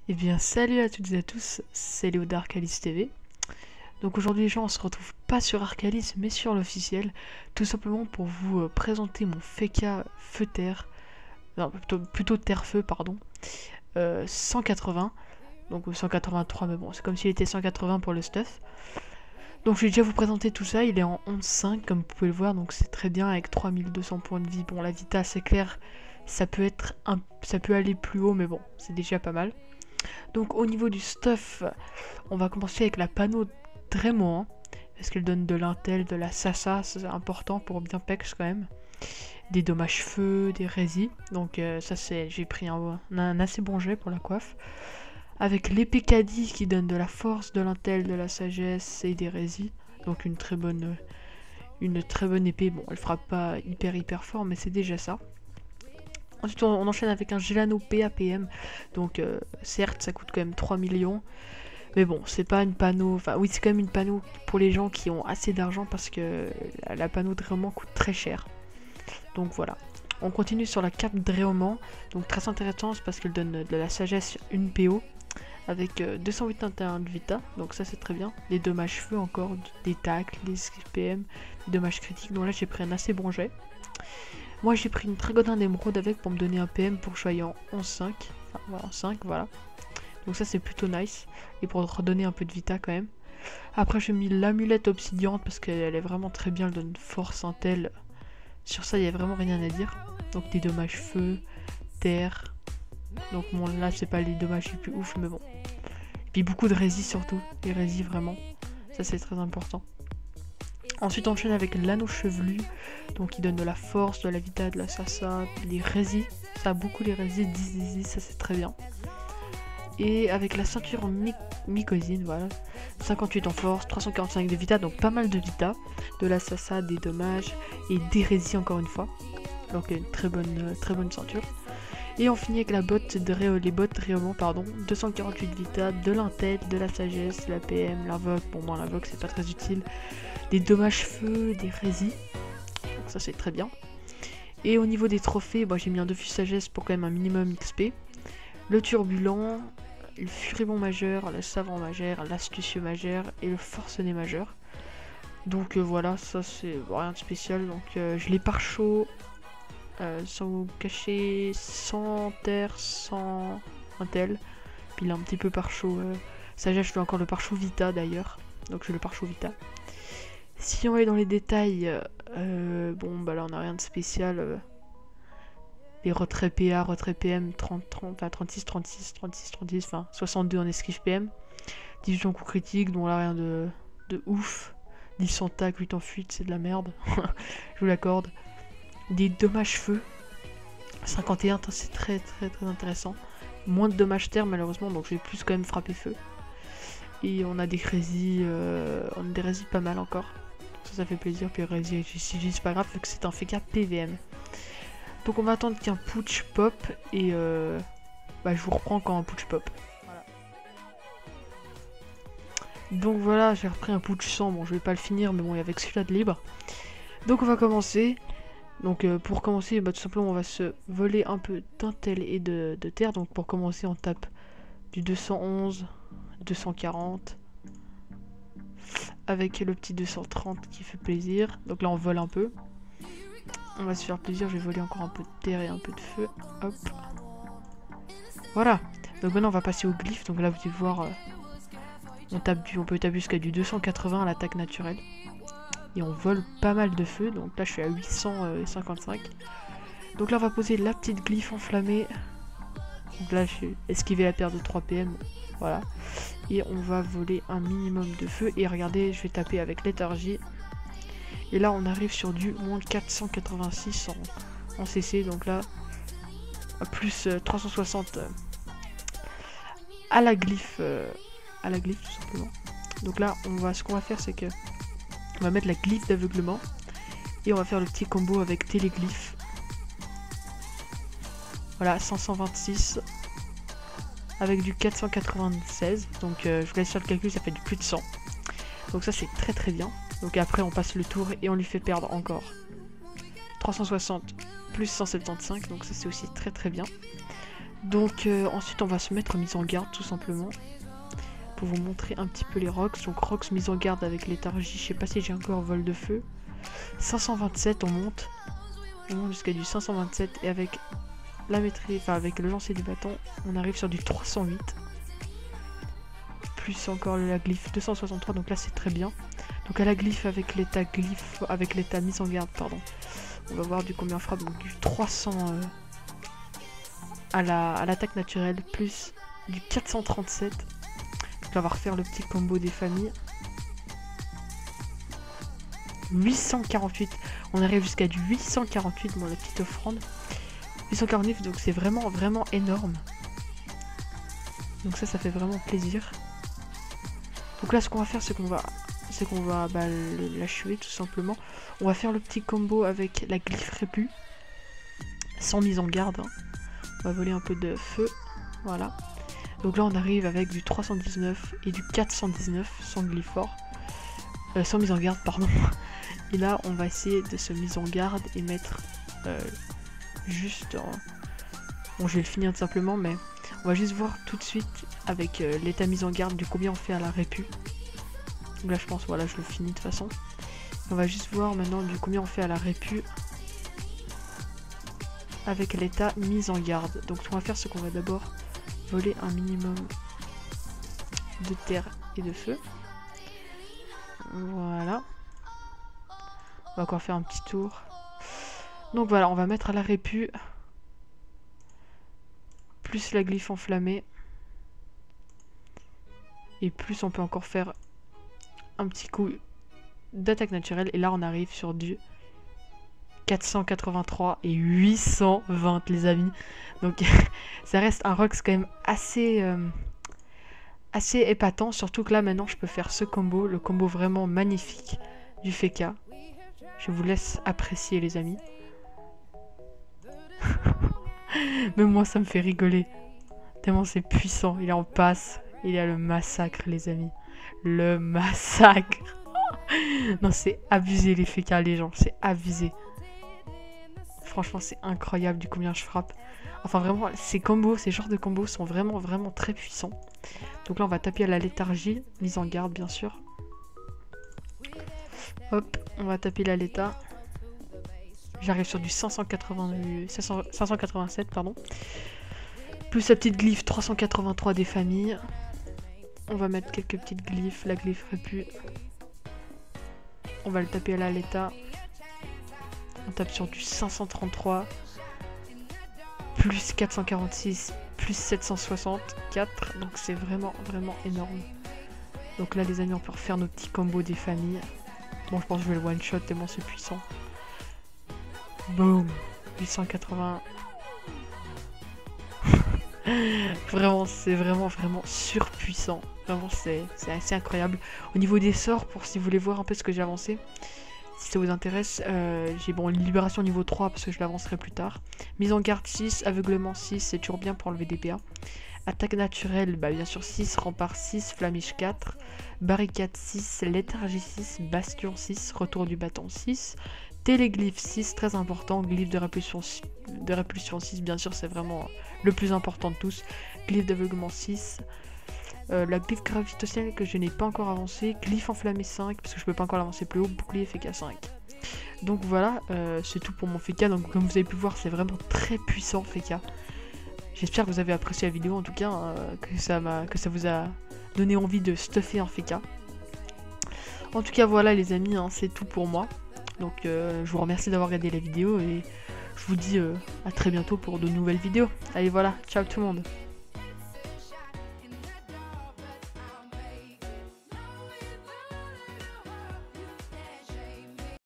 Eh bien salut à toutes et à tous, c'est Léo d'Arcalis TV. Donc aujourd'hui les gens, on se retrouve pas sur Arcalis mais sur l'officiel, tout simplement pour vous présenter mon Feka Feu Terre, non plutôt Terre Feu pardon, 180, donc 183 mais bon c'est comme s'il était 180 pour le stuff. Donc je vais déjà vous présenter tout ça, il est en 11.5 comme vous pouvez le voir, donc c'est très bien avec 3200 points de vie. Bon la Vita c'est clair, ça peut aller plus haut mais bon c'est déjà pas mal. Donc au niveau du stuff, on va commencer avec la panneau Dremon, parce qu'elle donne de l'intel, de la sasa, c'est important pour bien pex quand même. Des dommages feu, des résis, donc ça c'est, j'ai pris un assez bon jet pour la coiffe. Avec l'épée Kadi qui donne de la force, de l'intel, de la sagesse et des résis, donc une très bonne épée. Bon, elle frappe pas hyper fort, mais c'est déjà ça. Ensuite on enchaîne avec un Gelano PAPM, donc certes ça coûte quand même 3 millions, mais bon c'est pas une panneau, enfin oui c'est quand même une panneau pour les gens qui ont assez d'argent parce que la panneau Dréoman coûte très cher. Donc voilà, on continue sur la cape Dréoman, donc très intéressante parce qu'elle donne de la sagesse, une PO, avec 281 de Vita, donc ça c'est très bien. Des dommages feu encore, des tacles, des SPM, des dommages critiques, donc là j'ai pris un assez bon jet. Moi j'ai pris une Dragon d'émeraude avec pour me donner un PM pour que je sois en 11.5. Enfin voilà, en 5, voilà. Donc ça c'est plutôt nice. Et pour redonner un peu de vita quand même. Après j'ai mis l'amulette obsidiante parce qu'elle est vraiment très bien, elle donne force, intel. Sur ça il n'y a vraiment rien à dire. Donc des dommages feu, terre. Donc bon là c'est pas les dommages les plus ouf mais bon. Et puis beaucoup de résis surtout. Les résis vraiment. Ça c'est très important. Ensuite on enchaîne avec l'anneau chevelu, donc il donne de la force, de la vita, de la sasa, les résis, ça a beaucoup les résis, 10, ça c'est très bien. Et avec la ceinture mycosine, voilà, 58 en force, 345 de vita, donc pas mal de vita, de la sasa, des dommages et des résis encore une fois. Donc une très bonne ceinture. Et on finit avec la les bottes Dréoman, pardon, 248 vita, de l'intel, de la sagesse, la PM, l'invoque, bon moi l'invoque c'est pas très utile, des dommages feu, des résis, donc ça c'est très bien. Et au niveau des trophées, j'ai mis un Dofus sagesse pour quand même un minimum XP, le turbulent, le furibond majeur, le savant majeur, l'astucieux majeur et le forcené majeur. Donc voilà, ça c'est rien de spécial, donc je l'ai par chaud. Sans vous cacher, sans terre, sans intel. Puis il a un petit peu par chaud. Sagesse, je fais encore le par chaud Vita d'ailleurs. Donc j'ai le par chaud Vita. Si on va dans les détails, bon bah là on n'a rien de spécial. Les retraits PA, retraits PM, 36, enfin 62 en esquive PM. 18 en coup critique, donc là rien de ouf. 10 en tac, 8 en fuite, c'est de la merde. Je vous l'accorde. Des dommages feu 51, c'est très intéressant. Moins de dommages terre malheureusement, donc je vais plus quand même frapper feu. Et on a des résis, pas mal encore, donc ça fait plaisir. Puis résis c'est pas grave vu que c'est un Feka PVM. Donc on va attendre qu'un putsch pop et je vous reprends quand un putsch pop. Voilà. Donc voilà, j'ai repris un putsch 100, bon je vais pas le finir mais bon il y avait que celui-là de libre. Donc on va commencer. Donc pour commencer, tout simplement on va se voler un peu d'intel et de terre. Donc pour commencer on tape du 211, 240 avec le petit 230 qui fait plaisir. Donc là on vole un peu. On va se faire plaisir, je vais voler encore un peu de terre et un peu de feu. Hop. Voilà. Donc maintenant on va passer au glyphe. Donc là vous pouvez voir, on peut taper jusqu'à du 280 à l'attaque naturelle. Et on vole pas mal de feu, donc là je suis à 855. Donc là on va poser la petite glyphe enflammée. Donc là je vais esquiver la paire de 3 PM, voilà. Et on va voler un minimum de feu. Et regardez, je vais taper avec léthargie. Et là on arrive sur du moins 486 en CC, donc là plus 360 à la glyphe tout simplement. Donc là ce qu'on va faire c'est que on va mettre la glyphe d'aveuglement et on va faire le petit combo avec téléglyphe. Voilà, 526 avec du 496. Donc je vous laisse faire le calcul, ça fait du plus de 100. Donc ça c'est très bien. Donc après on passe le tour et on lui fait perdre encore 360 plus 175. Donc ça c'est aussi très bien. Donc ensuite on va se mettre mise en garde tout simplement. Pour vous montrer un petit peu les rocks. Donc rocks mise en garde avec léthargie. Je sais pas si j'ai encore vol de feu. 527 on monte. On monte jusqu'à du 527 et avec la maîtrise, enfin avec le lancer du bâton, on arrive sur du 308. Plus encore la glyphe 263, donc là c'est très bien. Donc à la glyphe avec l'état mise en garde, pardon. On va voir du combien on frappe, donc du 300 à l'attaque naturelle, plus du 437. Donc là on va refaire le petit combo des familles. 848, on arrive jusqu'à du 848, bon la petite offrande. 849, donc c'est vraiment énorme. Donc ça fait vraiment plaisir. Donc là ce qu'on va faire c'est qu'on va l'achever tout simplement. On va faire le petit combo avec la glyphe répue. Sans mise en garde. Hein. On va voler un peu de feu. Voilà. Donc là on arrive avec du 319 et du 419 sans glyphe fort. Sans mise en garde, pardon. Et là on va essayer de se mise en garde et mettre juste... Bon je vais le finir tout simplement mais on va juste voir tout de suite avec l'état mise en garde du combien on fait à la répu. Donc là je pense voilà je le finis de toute façon. On va juste voir maintenant du combien on fait à la répu avec l'état mise en garde. Donc ce qu'on va faire c'est qu'on va d'abord voler un minimum de terre et de feu. Voilà. On va encore faire un petit tour. Donc voilà, on va mettre à la répu. Plus la glyphe enflammée. Et plus on peut encore faire un petit coup d'attaque naturelle. Et là on arrive sur du 483 et 820 les amis. Donc ça reste un Rox quand même assez épatant. Surtout que là maintenant je peux faire ce combo. Le combo vraiment magnifique du Feka. Je vous laisse apprécier les amis. Même moi ça me fait rigoler. Tellement c'est puissant. Il est en passe. Il y a le massacre les amis. Le massacre. Non c'est abusé les Feka les gens. C'est abusé. Franchement c'est incroyable du combien je frappe. Enfin vraiment ces combos, ces genres de combos sont vraiment très puissants. Donc là on va taper à la léthargie. Mise en garde bien sûr. Hop, on va taper la létha. J'arrive sur du 587 pardon. Plus la petite glyphe 383 des familles. On va mettre quelques petites glyphes. La glyphe répue. On va le taper à la létha. On tape sur du 533. Plus 446. Plus 764. Donc c'est vraiment énorme. Donc là les amis on peut refaire nos petits combos des familles. Bon je pense que je vais le one shot tellement c'est puissant. Boom. 880. Vraiment c'est vraiment surpuissant. Vraiment c'est assez incroyable. Au niveau des sorts, pour si vous voulez voir un peu ce que j'ai avancé, si ça vous intéresse, j'ai bon libération niveau 3 parce que je l'avancerai plus tard. Mise en garde 6, aveuglement 6, c'est toujours bien pour enlever des PA. Attaque naturelle, bah bien sûr 6, rempart 6, flamiche 4, barricade 6, léthargie 6, bastion 6, retour du bâton 6, téléglyphe 6, très important, glyphe de répulsion 6, bien sûr c'est vraiment le plus important de tous, glyphe d'aveuglement 6, la glyphe gravitationnelle que je n'ai pas encore avancé, glyphe enflammé 5, parce que je peux pas encore l'avancer plus haut, bouclier Feka 5. Donc voilà, c'est tout pour mon Feka, donc comme vous avez pu voir c'est vraiment très puissant Feka. J'espère que vous avez apprécié la vidéo en tout cas, que ça vous a donné envie de stuffer un Feka. En tout cas voilà les amis, hein, c'est tout pour moi. Donc je vous remercie d'avoir regardé la vidéo et je vous dis à très bientôt pour de nouvelles vidéos. Allez voilà, ciao tout le monde.